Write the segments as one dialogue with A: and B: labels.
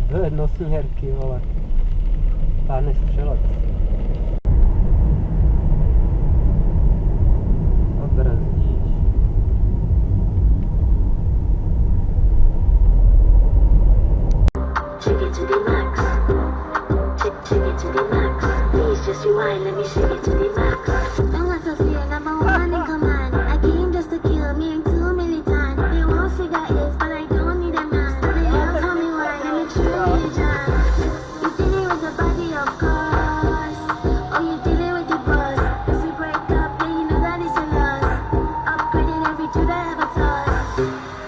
A: Do Jednosměrky, vole. Pán střelec. A brzdíš.
B: Take it to the max. Take it to the max. Please just rewind, let me shake it to the max. Don't let us feel number one in command. I came just to kill me and too many times. They won't figure it, but I don't need a man. They all tell me why, let me truly jam. You did it with the body, of course. Oh, you did it with the buzz. If we break up, then you know that it's a loss. Upgraded every two that I ever touched.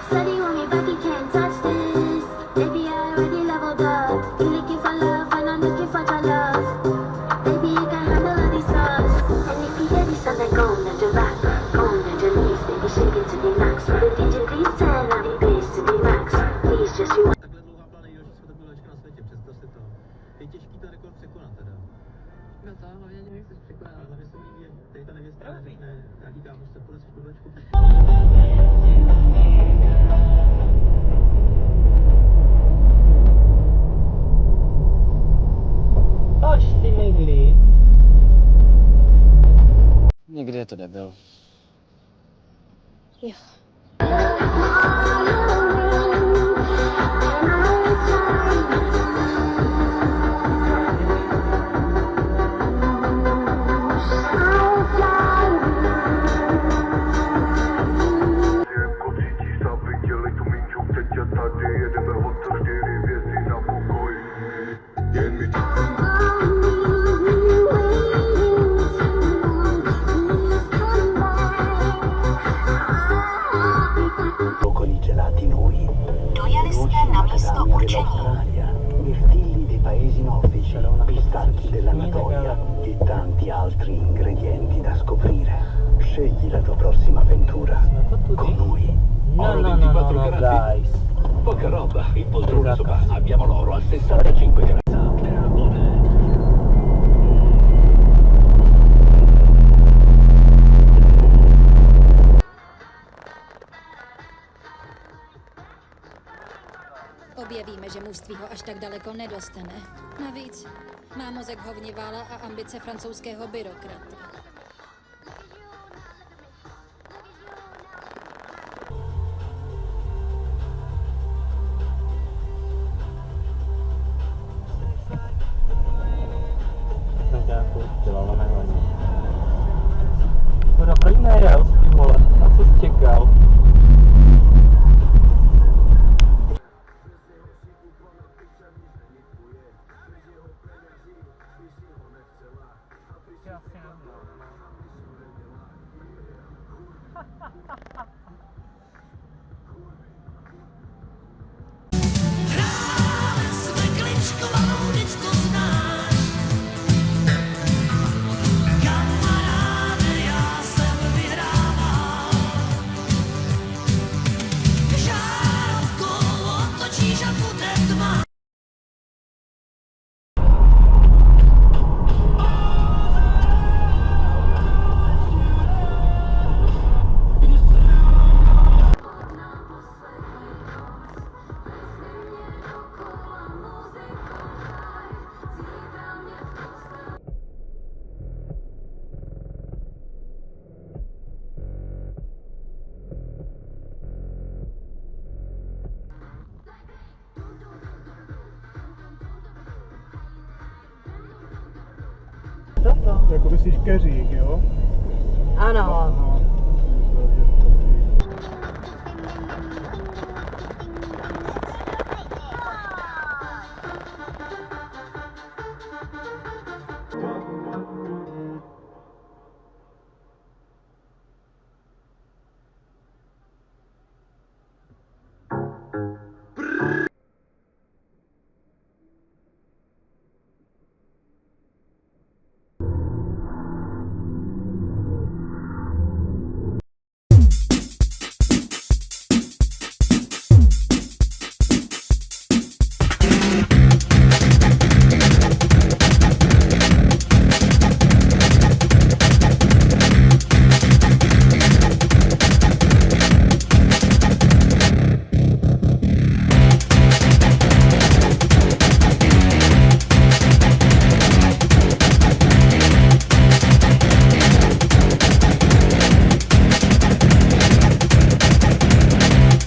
B: Steady on me back, you can't touch this. Baby, I already leveled up. You looking for love, and I'm looking for your love. Baby, you can handle all these sauce. And if you hear this song, then go on your back. Go on your knees, baby, shake it to the max. Will the DJ please turn up the bass to the max? Please just rewind.
C: Takhle dlouhá byla nejdelší fotografička na světě, představ si to. Je těžký ten rekord překonat teda.
D: No to hlavně nevím, jak se překonat.
C: A hlavně se mi líbí, jak tady ta nevěsta neřekne nějaký kámošce, půjde si škodlečku.
A: Tož si mydlí.
E: Někdy je to debil.
B: Jo.
F: Jako cítíš a viděli tu minču, teď a tady jedeme hotel 4 hvězdy na pokoj. Jen mi
G: Con gelati noi.
B: Dojeli jste na místo určení.
G: Mirtilli dei paesi nordici, pistacchi dell'Anatolia e tanti altri ingredienti da scoprire. Scegli la tua prossima avventura con noi.
A: No, guys.
G: Poca roba, in poltrona sopra abbiamo l'oro al 65 gradi.
H: Objevíme, že mužství ho až tak daleko nedostane. Navíc má mozek hovnivála a ambice francouzského byrokrata.
A: Jsem nějakou dělala nejméně. Skoro proč nejel, ty vole, a co jsi čekal?
B: Kličkovanou, vždyť to znáš. Kamaráde, já jsem vyhrával. Žárovkou otočíš a bude tma.
A: Co to?
I: Jako myslíš keřík, jo?
A: Ano.